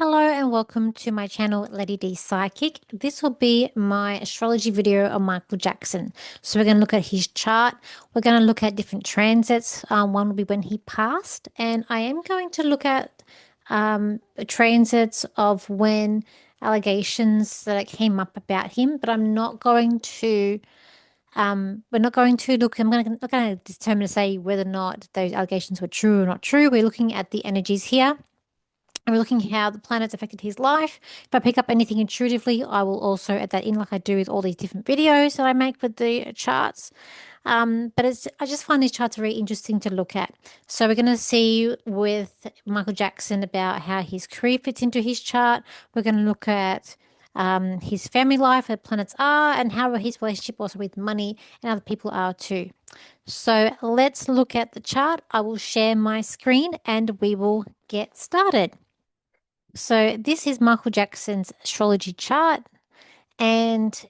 Hello and welcome to my channel, Lady D Psychic. This will be my astrology video on Michael Jackson. So we're going to look at his chart. We're going to look at different transits. One will be when he passed, and I am going to look at transits of when allegations that came up about him. But I'm not going to. We're not going to look. I'm going to not going to determine to say whether or not those allegations were true or not true. We're looking at the energies here. And we're looking at how the planets affected his life. If I pick up anything intuitively, I will also add that in like I do with all these different videos that I make with the charts. But I just find these charts very interesting to look at. So we're going to see with Michael Jackson about how his career fits into his chart. We're going to look at his family life, where planets are, and how his relationship also with money and other people are too. So let's look at the chart. I will share my screen and we will get started. So this is Michael Jackson's astrology chart, and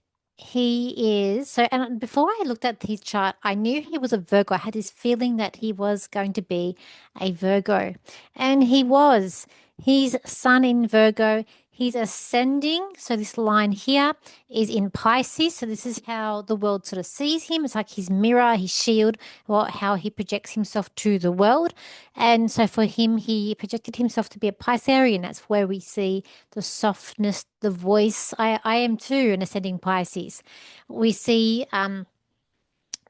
and before I looked at his chart, I knew he was a Virgo. I had this feeling that he was going to be a Virgo, and he was. His sun in Virgo, he's ascending. So this line here is in Pisces. So this is how the world sort of sees him. It's like his mirror, his shield, how he projects himself to the world. And so for him, he projected himself to be a Piscean. That's where we see the softness, the voice. I am too an ascending Pisces. We see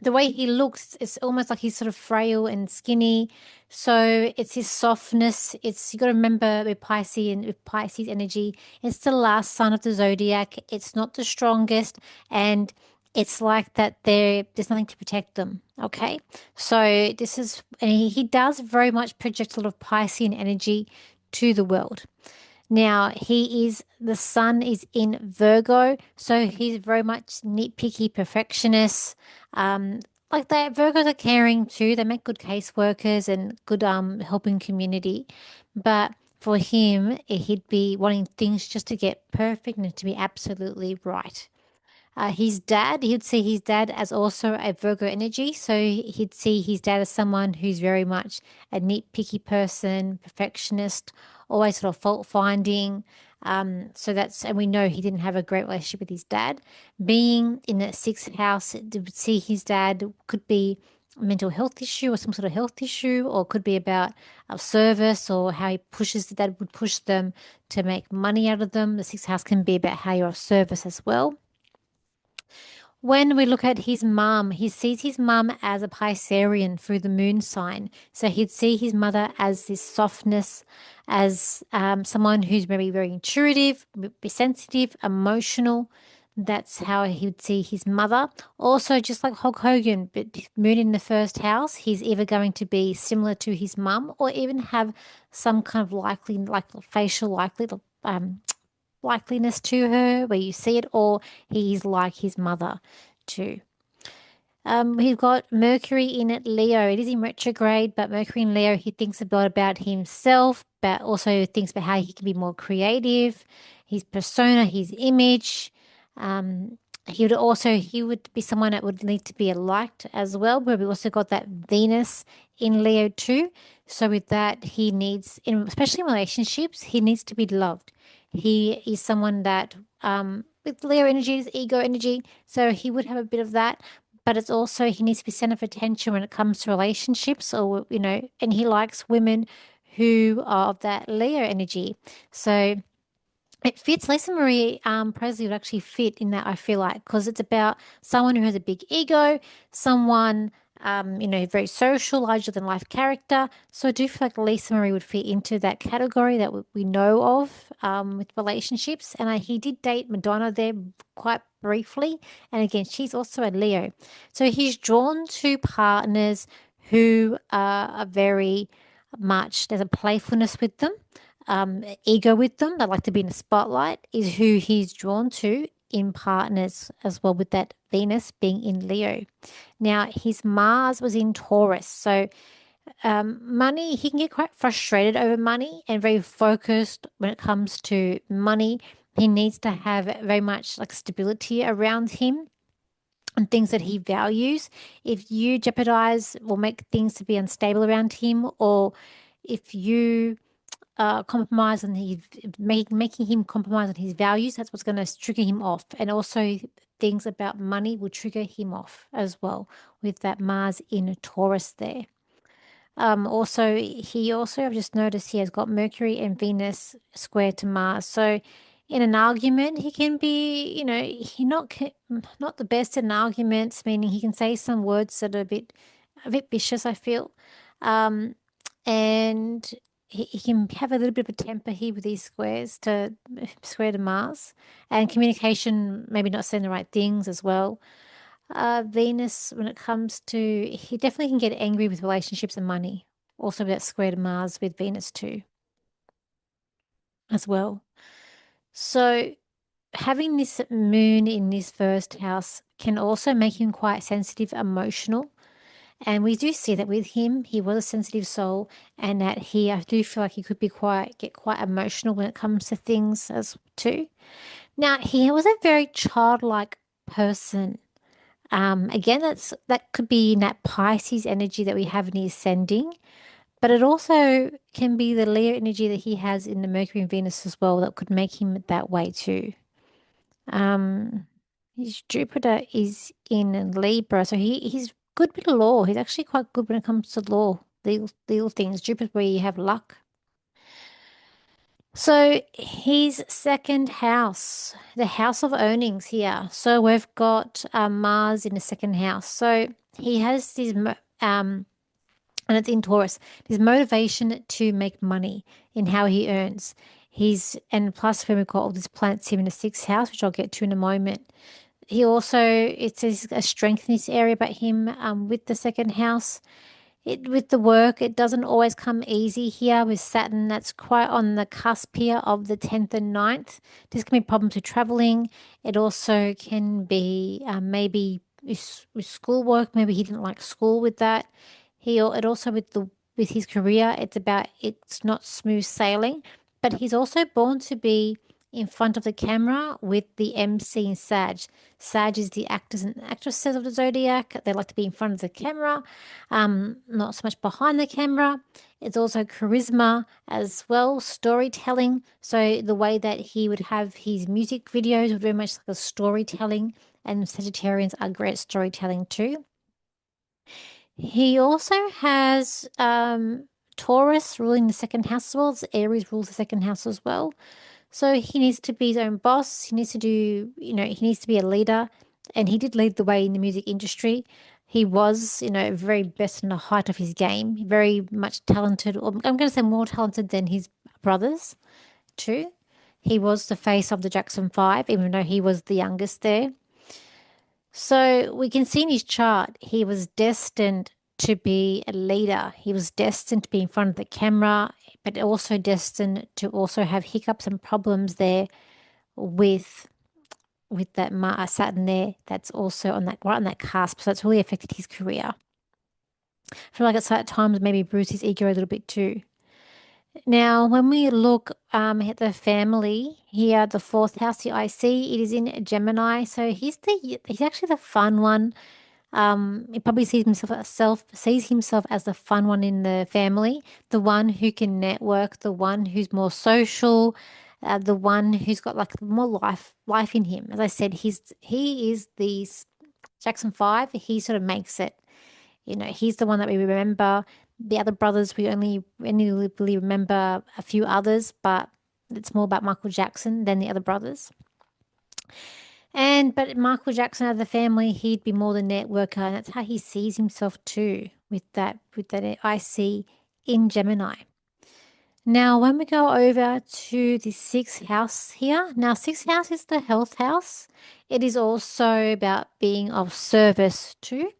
the way he looks is almost like he's sort of frail and skinny. So it's his softness. It's you got to remember with Pisces energy, it's the last sign of the zodiac. It's not the strongest, and it's like that there's nothing to protect them. Okay. So this is and he does very much project a lot of Piscean energy to the world. Now, the sun is in Virgo, so he's very much nitpicky, perfectionist. Like that, Virgos are caring too. They make good caseworkers and good helping community. But for him, he'd be wanting things just to get perfect and to be absolutely right. His dad, he'd see his dad as also a Virgo energy. So he'd see his dad as someone who's very much a nitpicky person, perfectionist, always sort of fault finding. And we know he didn't have a great relationship with his dad. Being in the sixth house, to see his dad could be a mental health issue or some sort of health issue, or could be about a service or how he pushes the dad would push them to make money out of them. The sixth house can be about how you're of service as well. When we look at his mum, he sees his mum as a Piscean through the moon sign. So he'd see his mother as this softness, as someone who's very, very intuitive, be sensitive, emotional. That's how he would see his mother. Also, just like Hulk Hogan, but moon in the first house, he's either going to be similar to his mum or even have some kind of facial likeliness to her where you see it, or he's like his mother too. We've got Mercury in it, Leo. It is in retrograde, but Mercury in Leo, he thinks a lot about himself, but also thinks about how he can be more creative, his persona, his image. He would be someone that would need to be liked as well, but we also got that Venus in Leo too. So with that, especially in relationships, he needs to be loved. He is someone that, with Leo energy is ego energy, so he would have a bit of that. But it's also he needs to be center of attention when it comes to relationships, and he likes women who are of that Leo energy. So it fits. Lisa Marie Presley would actually fit in that, I feel like, because it's about someone who has a big ego, someone very social, larger than life character. So I do feel like Lisa Marie would fit into that category that we know of with relationships. And he did date Madonna there quite briefly. And again, she's also a Leo. So he's drawn to partners who are very much, there's a playfulness with them, ego with them. They like to be in the spotlight, is who he's drawn to in partners as well, with that Venus being in Leo. Now, his Mars was in Taurus. So, money, he can get quite frustrated over money and very focused when it comes to money. He needs to have very much like stability around him and things that he values. If you jeopardize or make things to be unstable around him, or if you compromise on his making him compromise on his values. That's what's going to trigger him off, and also things about money will trigger him off as well with that Mars in Taurus there. Also, I've just noticed he has got Mercury and Venus square to Mars. So, in an argument, he can be, not the best in arguments, meaning he can say some words that are a bit vicious, I feel. Um, and he can have a little bit of a temper here with these square to Mars, and communication, maybe not saying the right things as well. Venus, when it comes to, he definitely can get angry with relationships and money. Also, that square to Mars with Venus too, as well. So, having this moon in this first house can also make him quite sensitive, emotional. And we do see that with him, he was a sensitive soul, and that I do feel like he could get quite emotional when it comes to things as too. Now, he was a very childlike person. Again, that could be in that Pisces energy that we have in his ascending, but it also can be the Leo energy that he has in the Mercury and Venus as well that could make him that way too. Um, his Jupiter is in Libra, so he's good with law. He's actually quite good when it comes to law, legal things. Jupiter where you have luck. So his second house, the house of earnings here. So we've got Mars in the second house. So he has and it's in Taurus, his motivation to make money in how he earns. And plus when we've got all these planets here in the sixth house, which I'll get to in a moment. It says a strength in this area about him with the second house. With the work, it doesn't always come easy here with Saturn. That's quite on the cusp here of the 10th and ninth. This can be problems with traveling. It also can be maybe with schoolwork. Maybe he didn't like school with that. It also with his career, it's not smooth sailing. But he's also born to be in front of the camera with the MC in Sag. Sag is the actors and actresses of the Zodiac. They like to be in front of the camera, not so much behind the camera. It's also charisma as well, storytelling. So the way that he would have his music videos would very much like a storytelling, and Sagittarians are great at storytelling too. He also has Taurus ruling the second house as well. Aries rules the second house as well. So he needs to be his own boss. He needs to he needs to be a leader. And he did lead the way in the music industry. He was, very best in the height of his game, very much talented, or I'm going to say more talented than his brothers, too. He was the face of the Jackson Five, even though he was the youngest there. So we can see in his chart, he was destined to be a leader. He was destined to be in front of the camera, but also destined to also have hiccups and problems there with that Saturn there. That's also on that right on that cusp. So it's really affected his career. I feel like at times maybe bruised his ego a little bit too. Now, when we look at the family here, the fourth house, the IC, it is in Gemini. So he's actually the fun one. He probably sees himself as the fun one in the family, the one who can network, the one who's more social, the one who's got like more life in him. As I said, he is the Jackson Five. He sort of makes it. He's the one that we remember. The other brothers, we only really remember a few others, but it's more about Michael Jackson than the other brothers. But Michael Jackson out of the family, he'd be more the networker, and that's how he sees himself too, with that I see in Gemini. Now, when we go over to the sixth house here, now sixth house is the health house. It is also about being of service too.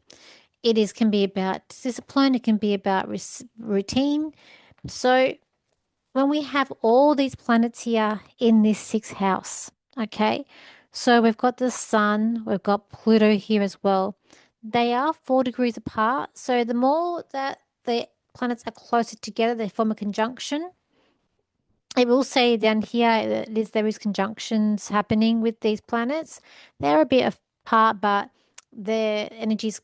Can be about discipline. It can be about routine. So when we have all these planets here in this sixth house, okay, so we've got the sun, we've got Pluto here as well. They are 4 degrees apart. So the more that the planets are closer together, they form a conjunction. It will say down here that there is conjunctions happening with these planets. They're a bit apart, but their energy is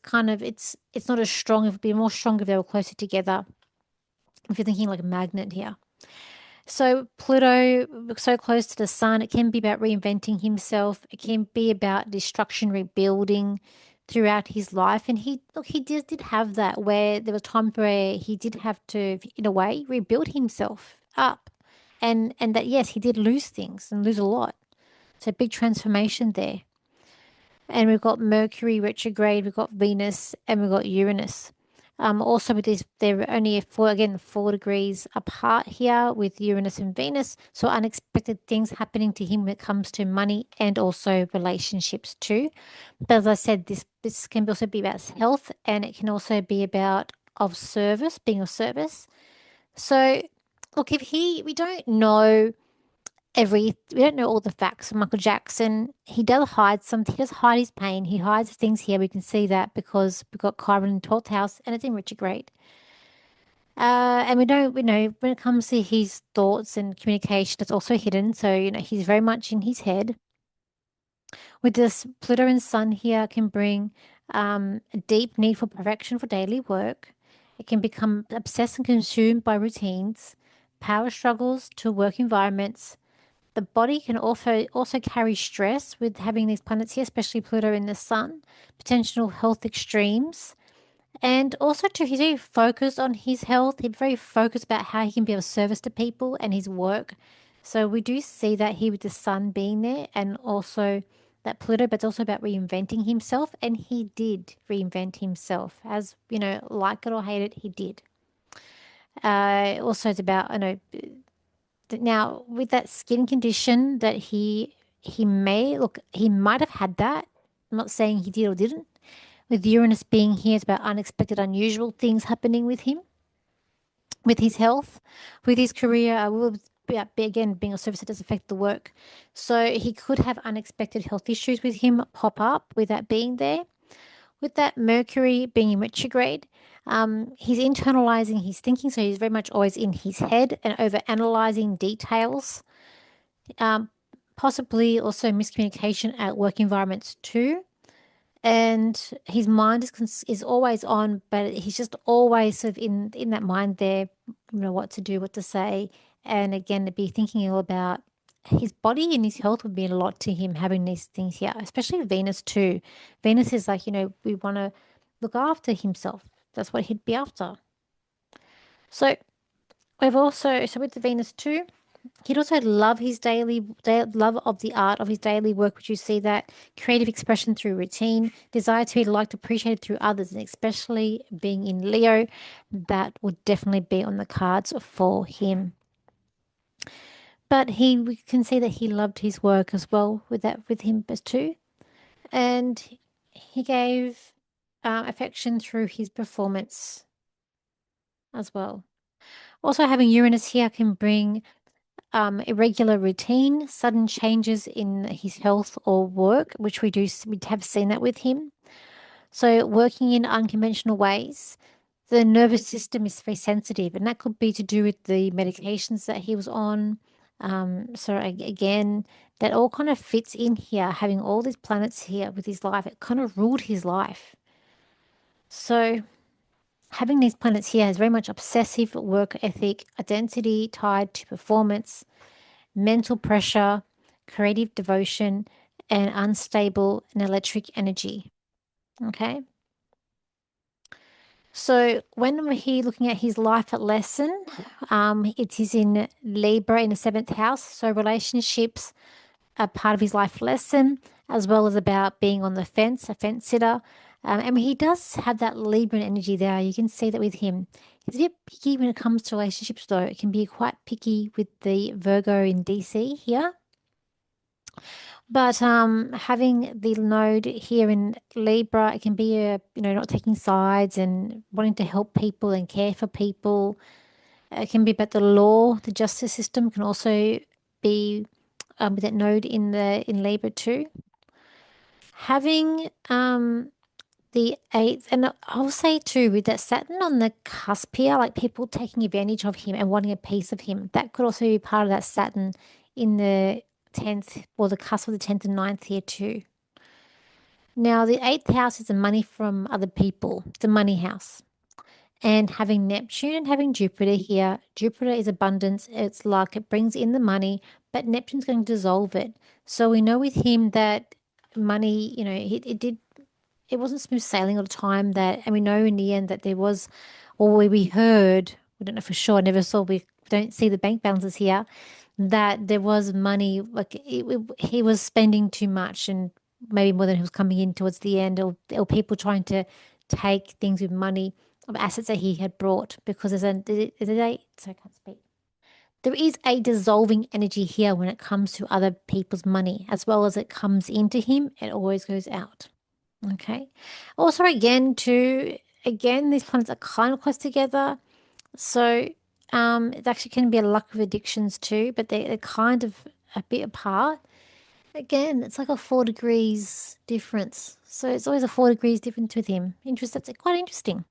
it's not as strong. It would be more strong if they were closer together. If you're thinking like a magnet here. So Pluto, so close to the sun, it can be about reinventing himself. It can be about destruction, rebuilding throughout his life. And he did have that where there was times where he did have to, in a way, rebuild himself up. And that yes, he did lose things and lose a lot. So big transformation there. And we've got Mercury retrograde, we've got Venus, and we've got Uranus. Also with this, they're only 4 degrees apart here with Uranus and Venus. So unexpected things happening to him when it comes to money and also relationships too. But as I said, this can also be about health, and it can also be about of service, being of service. So look, if we don't know we don't know all the facts. Michael Jackson, he does hide something. He does hide his pain. He hides things here. We can see that because we've got Chiron in 12th house and it's in retrograde. And we know when it comes to his thoughts and communication, it's also hidden. So, he's very much in his head. With this Pluto and Sun here can bring a deep need for perfection for daily work. It can become obsessed and consumed by routines, power struggles to work environments. The body can also carry stress with having these planets here, especially Pluto in the Sun, potential health extremes. And also too, he's very focused on his health. He's very focused about how he can be of service to people and his work. So we do see that here with the Sun being there and also that Pluto, but it's also about reinventing himself. And he did reinvent himself. As like it or hate it, he did. Also, it's about, now with that skin condition that he might have had that. I'm not saying he did or didn't. With Uranus being here, it's about unexpected, unusual things happening with him, with his health, with his career. Will be again being a service that does affect the work. So he could have unexpected health issues with him pop up with that being there. With that Mercury being in retrograde, he's internalizing his thinking, so he's very much always in his head and over analyzing details. Um, Possibly also miscommunication at work environments too. And his mind is always on, but he's just always sort of in that mind there, what to do, what to say, and again to be thinking all about his body and his health would mean a lot to him having these things here, especially Venus too. Venus is like we want to look after himself. That's what he'd be after. So we've also with the Venus too. He'd also love his love of the art of his daily work, which you see that creative expression through routine, desire to be liked, appreciated through others, and especially being in Leo, that would definitely be on the cards for him. But we can see that he loved his work as well with him as too, and he gave affection through his performance as well. Also, having Uranus here can bring irregular routine, sudden changes in his health or work, which we have seen that with him. So working in unconventional ways, the nervous system is very sensitive, and that could be to do with the medications that he was on. Again, that all kind of fits in here, having all these planets here with his life. It kind of ruled his life. So having these planets here has very much obsessive work ethic, identity tied to performance, mental pressure, creative devotion, and unstable and electric energy. Okay. So when we're here looking at his life at lesson, it is in Libra in the seventh house. So relationships are part of his life lesson, as well as about being on the fence, a fence sitter. And he does have that Libran energy there. You can see that with him. He's a bit picky when it comes to relationships, though. It can be quite picky with the Virgo in DC here. But having the node here in Libra, it can be not taking sides and wanting to help people and care for people. It can be about the law, the justice system can also be with that node in Libra too. Having the eighth, and I'll say too, with that Saturn on the cusp here, like people taking advantage of him and wanting a piece of him, that could also be part of that Saturn in the 10th or the cusp of the 10th and ninth here too. Now, the eighth house is the money from other people, it's a money house. And having Neptune and having Jupiter here, Jupiter is abundance. It's like it brings in the money, but Neptune's going to dissolve it. So we know with him that money, it wasn't smooth sailing all the time. And we know in the end that there was, or we heard, we don't know for sure, never saw, we don't see the bank balances here, that there was money, like he was spending too much and maybe more than he was coming in towards the end, or people trying to take things with money of assets that he had brought because so I can't speak. There is a dissolving energy here when it comes to other people's money, as well as it comes into him, it always goes out. Okay. Also, again, these planets are kind of close together. So, it actually can be a luck of addictions too, but they're kind of a bit apart. Again, it's like a 4 degrees difference. So it's always a 4 degrees difference with him. That's quite interesting.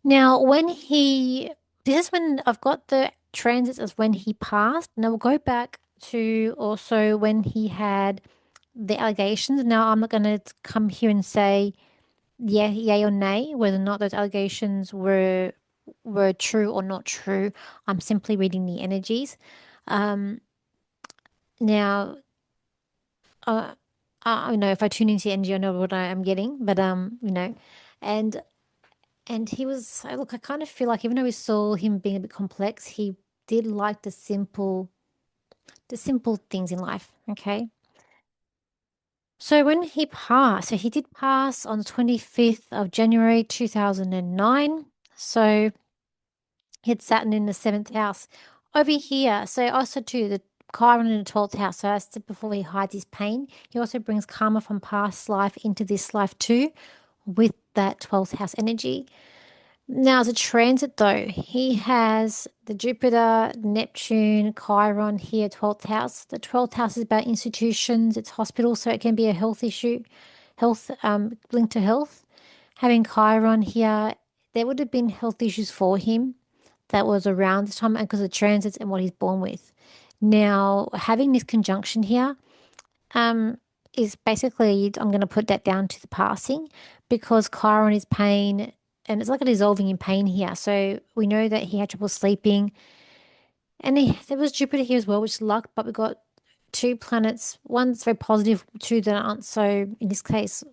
Now, this is when I've got the transits as when he passed. Now we'll go back to also when he had the allegations. Now, I'm not going to come here and say, yeah, yay or nay, whether or not those allegations were true or not true. I'm simply reading the energies. Um, now, uh, I know if I tune into the energy, I know what I am getting, but and he was. Look, I kind of feel like even though we saw him being a bit complex, he did like the simple things in life. Okay. So when he passed, so he did pass on the 25th of January 2009. So he had Saturn in the seventh house. Over here, so also too, the Chiron in the 12th house. So that's before he hides his pain. He also brings karma from past life into this life too, with that 12th house energy. Now, as a transit though, he has the Jupiter, Neptune, Chiron here, 12th house. The 12th house is about institutions, it's hospitals, so it can be a health issue, linked to health. Having Chiron here, there would have been health issues for him that was around this time because of transits and what he's born with. Now, having this conjunction here, um, is basically, I'm going to put that down to the passing because Chiron is pain and it's like a dissolving in pain here. So we know that he had trouble sleeping and there was Jupiter here as well, which is luck, but we got two planets. One's very positive, two that aren't so, in this case,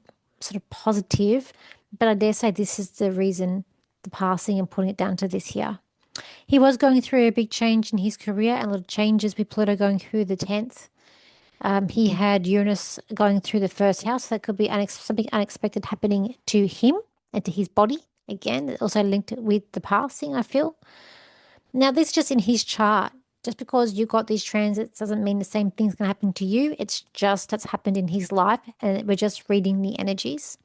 sort of positive. But I dare say this is the reason the passing and putting it down to this here. He was going through a big change in his career and a lot of changes with Pluto going through the 10th. He had Uranus going through the first house. So that could be something unexpected happening to him and to his body. Again, also linked with the passing, I feel. Now, this is just in his chart. Just because you got these transits doesn't mean the same thing's going to happen to you. It's just that's happened in his life, and we're just reading the energies.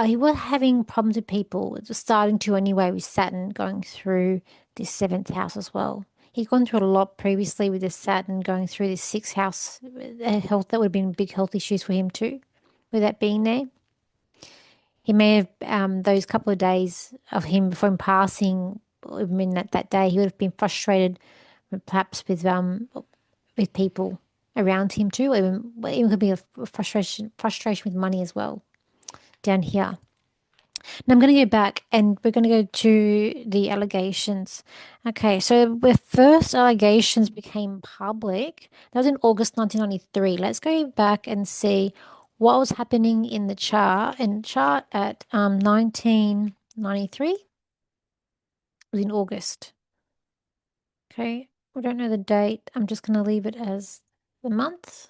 He was having problems with people. It was starting to anyway with Saturn going through this seventh house as well. He'd gone through a lot previously with this Saturn going through this sixth house health. That would have been big health issues for him too, with that being there. He may have those couple of days of him before him passing, even in that day, he would have been frustrated, perhaps with people around him too. Even could be a frustration with money as well down here. Now I'm going to go back and we're going to go to the allegations. Okay, so the first allegations became public. That was in August 1993. Let's go back and see what was happening in the chart. And chart at 1993 was in August. Okay, we don't know the date. I'm just going to leave it as the month.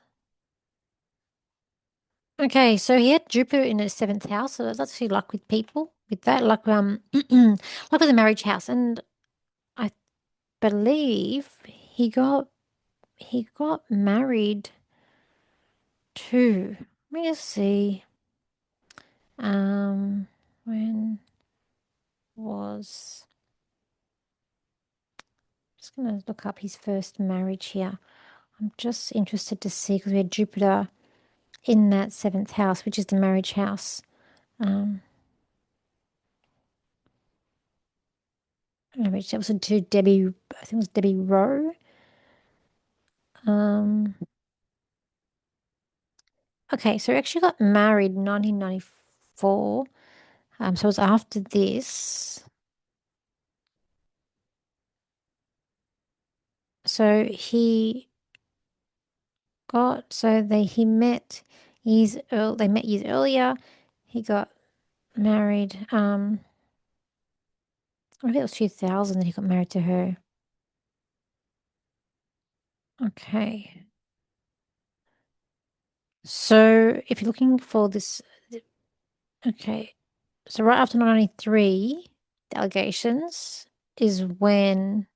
Okay, so he had Jupiter in his seventh house, so that's actually luck with people with that, luck luck with the marriage house, and I believe he got married too. Let me just see. Um, when was just gonna look up his first marriage here. I'm just interested to see because we had Jupiter in that seventh house, which is the marriage house. Um, Marriage that was to Debbie. I think it was Debbie Rowe. Um, okay, so he actually got married in 1994. So it was after this. So he met they met years earlier. He got married. I think it was 2000 that he got married to her. Okay. So if you're looking for this, okay. So right after 1993, the allegations is when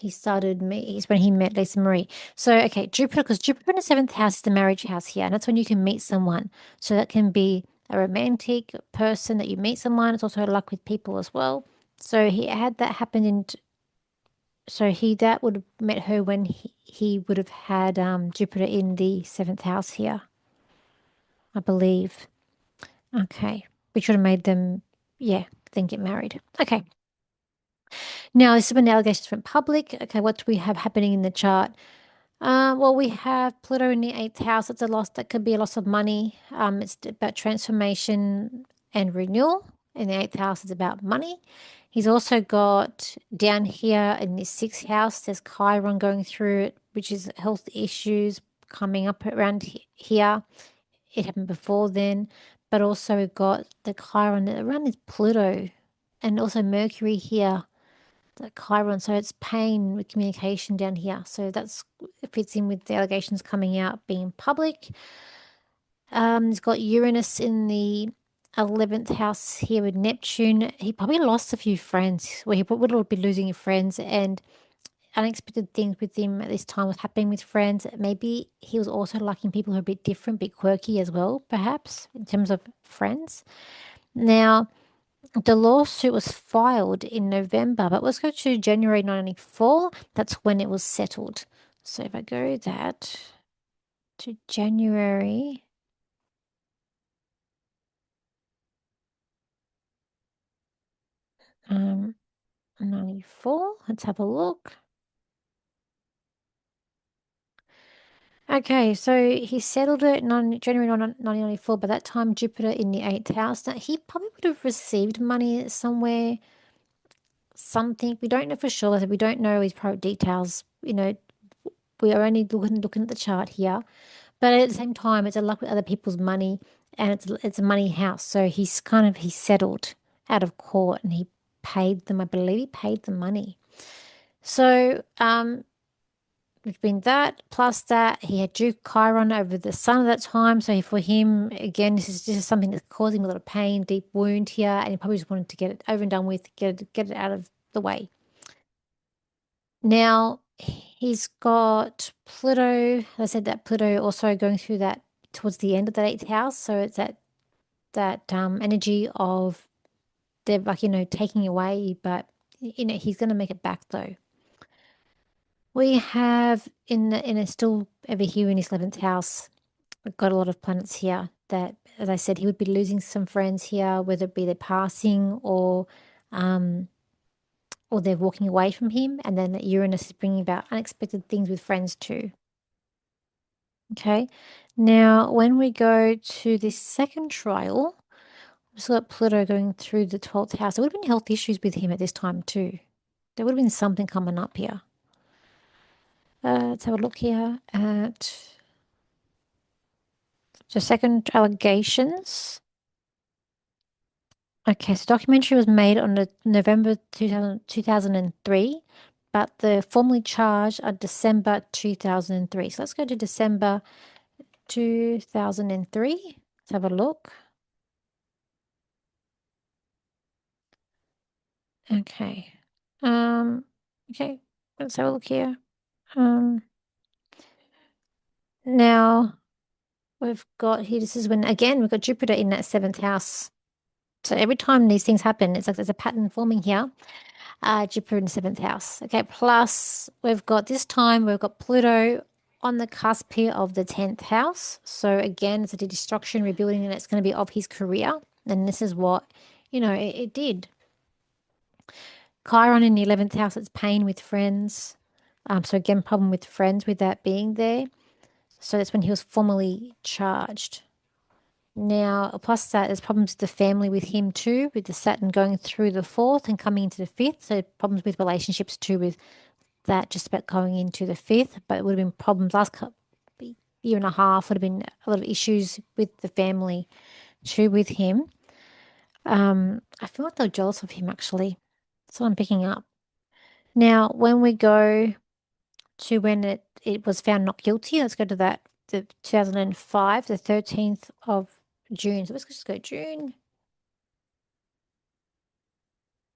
is when he met Lisa Marie. So okay, Jupiter, because Jupiter in the seventh house is the marriage house here, and that's when you can meet someone. So that can be a romantic person that you meet someone. It's also luck with people as well. So he had that happen in so he that would have met her when he would have had Jupiter in the seventh house here, I believe. Okay. Which would have made them, yeah, then get married. Okay. Now, this is when the allegations went public. Okay, what do we have happening in the chart? Well, we have Pluto in the eighth house. It's a loss that could be a loss of money. It's about transformation and renewal. In the eighth house, it's about money. He's also got down here in the sixth house, there's Chiron going through it, which is health issues coming up around here. It happened before then, but also we've got the Chiron around is Pluto and also Mercury here, the Chiron. So it's pain with communication down here. So that's it fits in with the allegations coming out being public. He's got Uranus in the 11th house here with Neptune. He probably lost a few friends. Well, he would be losing friends and unexpected things with him at this time was happening with friends. Maybe he was also liking people who are a bit different, a bit quirky as well, perhaps, in terms of friends. Now, the lawsuit was filed in November, but let's go to January 1994. That's when it was settled. So if I go that to January 94, let's have a look. Okay, so he settled it January 1994. By that time, Jupiter in the eighth house. Now, he probably would have received money somewhere, something. We don't know for sure. We don't know his private details. We are only looking at the chart here. But at the same time, it's a luck with other people's money, and it's a money house. So he's settled out of court, and he paid them. I believe he paid them money. So between that plus that, he had Duke Chiron over the sun at that time. So for him, again, this is something that's causing him a lot of pain, deep wound here, and he probably just wanted to get it over and done with, get it out of the way. Now he's got Pluto. I said that Pluto also going through that towards the end of that eighth house. So it's that energy of they're like taking away, but he's going to make it back though. We have in a still over here in his 11th house. We've got a lot of planets here that, as I said, he would be losing some friends here, whether it be they're passing um, or they're walking away from him. And then Uranus is bringing about unexpected things with friends too. Okay. Now, when we go to this second trial, we've got Pluto going through the 12th house. There would have been health issues with him at this time too. There would have been something coming up here. Let's have a look here at the second allegations. Okay, so documentary was made on the November 2003, but the formally charged are December 2003. So let's go to December 2003. Let's have a look. Okay. Um, okay, let's have a look here. Um, now we've got here, this is when again we've got Jupiter in that seventh house. So every time these things happen, it's like there's a pattern forming here. Jupiter in the seventh house. Okay, plus we've got this time we've got Pluto on the cusp here of the 10th house. So again, it's a destruction, rebuilding, and it's going to be of his career. And this is what, it did. Chiron in the 11th house, it's pain with friends. So again, problem with friends with that being there. So that's when he was formally charged Now, plus that, there's problems with the family with him too, with the Saturn going through the fourth and coming into the fifth. So problems with relationships too, with that just about going into the fifth. But it would have been problems year and a half, would have been a lot of issues with the family too with him. I feel like they're jealous of him actually. That's what I'm picking up. Now, when we go to when it was found not guilty, let's go to that, the 2005, the 13th of June. So let's just go June.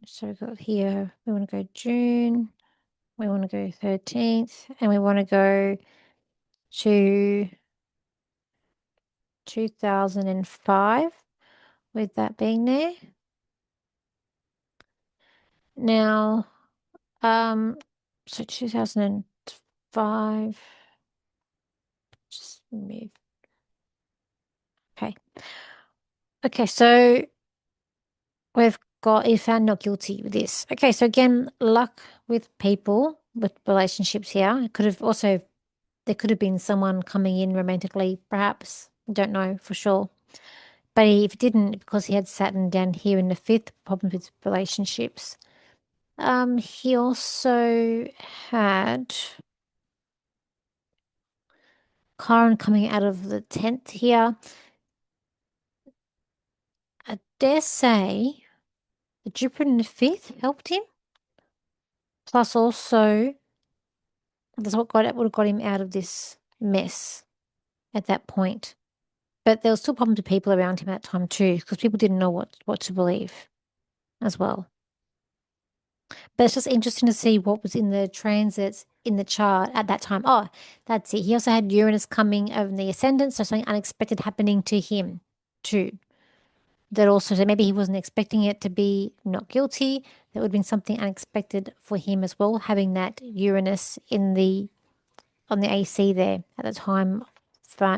So we got here, we want to go June, we want to go 13th, and we want to go to 2005 with that being there. Now, so 2005, just move. Okay. Okay, so we've got he found not guilty with this. Okay, so again, luck with people, with relationships here. It could have also, there could have been someone coming in romantically, perhaps. Don't know for sure. But if it didn't, because he had Saturn down here in the fifth, problems with relationships. He also had Chiron coming out of the 10th here. I dare say the Jupiter in the fifth helped him. Plus also, that's what would have got him out of this mess at that point. But there was still problems with people around him at that time too, because people didn't know what to believe as well. But it's just interesting to see what was in the transits in the chart at that time. Oh, that's it. He also had Uranus coming over in the ascendant, so something unexpected happening to him too. That also, so maybe he wasn't expecting it to be not guilty. That would have been something unexpected for him as well, having that Uranus in the on the AC there at the time,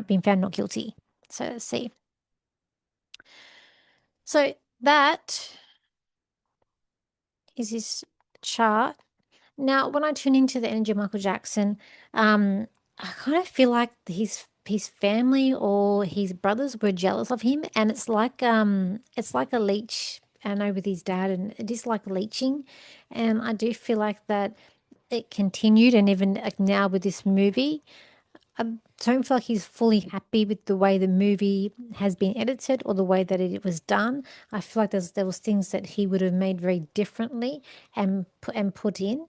being found not guilty. So let's see. So that is his chart. Now, when I tune into the energy of Michael Jackson, I kind of feel like his family or his brothers were jealous of him, and it's like a leech. I know with his dad, and it is like leeching, and I do feel like that it continued, and even like now with this movie, I don't feel like he's fully happy with the way the movie has been edited or the way that it was done. I feel like there was things that he would have made very differently and put in.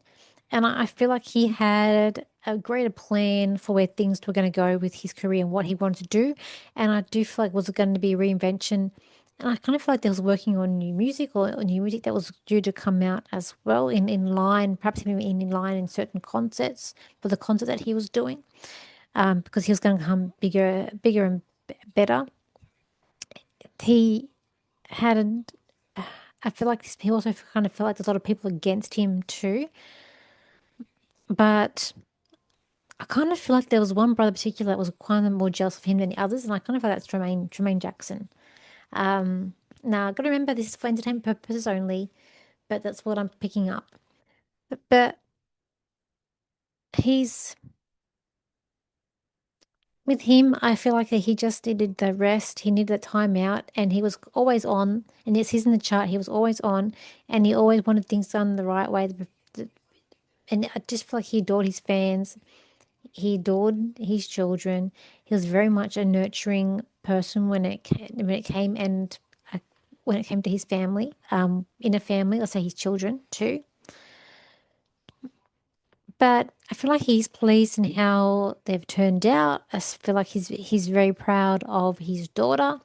And I feel like he had a greater plan for where things were going to go with his career and what he wanted to do. And I do feel like was going to be a reinvention. And I kind of feel like they was working on new music or new music that was due to come out as well in line, perhaps even in line in certain concerts for the concert that he was doing, because he was going to become bigger and better. He hadn't. I feel like he also kind of felt like there's a lot of people against him too. But I kind of feel like there was one brother in particular that was kind of more jealous of him than the others, and I kind of feel that's Tremaine Jackson. Now, I've got to remember this is for entertainment purposes only, but that's what I'm picking up. But he's with him, I feel like he just needed the rest. He needed that time out, and he was always on. And it's he's in the chart. He was always on, and he always wanted things done the right way. And I just feel like he adored his fans. He adored his children. He was very much a nurturing person uh, when it came to his family. In a family, let's say his children too. But I feel like he's pleased in how they've turned out. I feel like he's very proud of his daughter,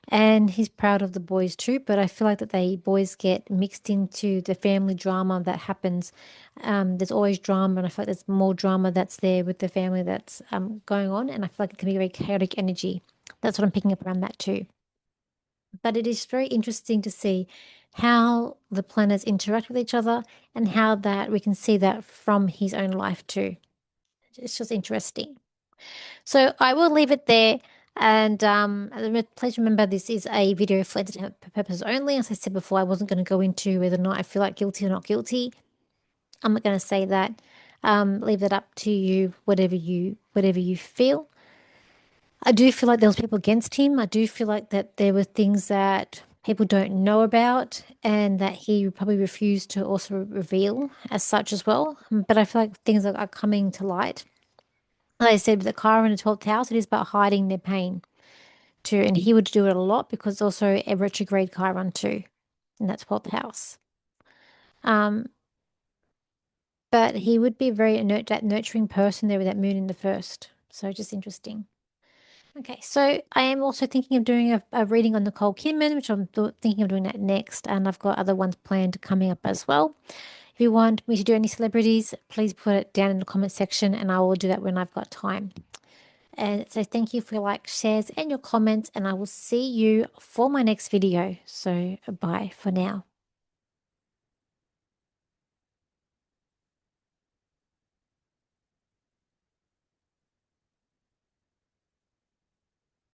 and he's proud of the boys too. But I feel like that they boys get mixed into the family drama that happens. There's always drama, and I feel like there's more drama that's there with the family that's going on, and I feel like it can be a very chaotic energy. That's what I'm picking up around that too. But it is very interesting to see how the planets interact with each other and how that we can see that from his own life too. It's just interesting. So I will leave it there. And please remember this is a video for entertainment purposes only. As I said before, I wasn't going to go into whether or not I feel like guilty or not guilty. I'm not going to say that. Leave it up to you, whatever you feel. I do feel like there was people against him. I do feel like that there were things that people don't know about and that he probably refused to also reveal as such as well. But I feel like things are coming to light. Like I said, with the Chiron in the 12th house, it is about hiding their pain too. And he would do it a lot because it's also a retrograde Chiron too in that 12th house. Um, but he would be very that nurturing person there with that moon in the first. So just interesting. Okay, so I am also thinking of doing a reading on Nicole Kidman, which I'm thinking of doing that next, and I've got other ones planned coming up as well. If you want me to do any celebrities, please put it down in the comment section, and I will do that when I've got time. And so thank you for your likes, shares, and your comments, and I will see you for my next video. So bye for now.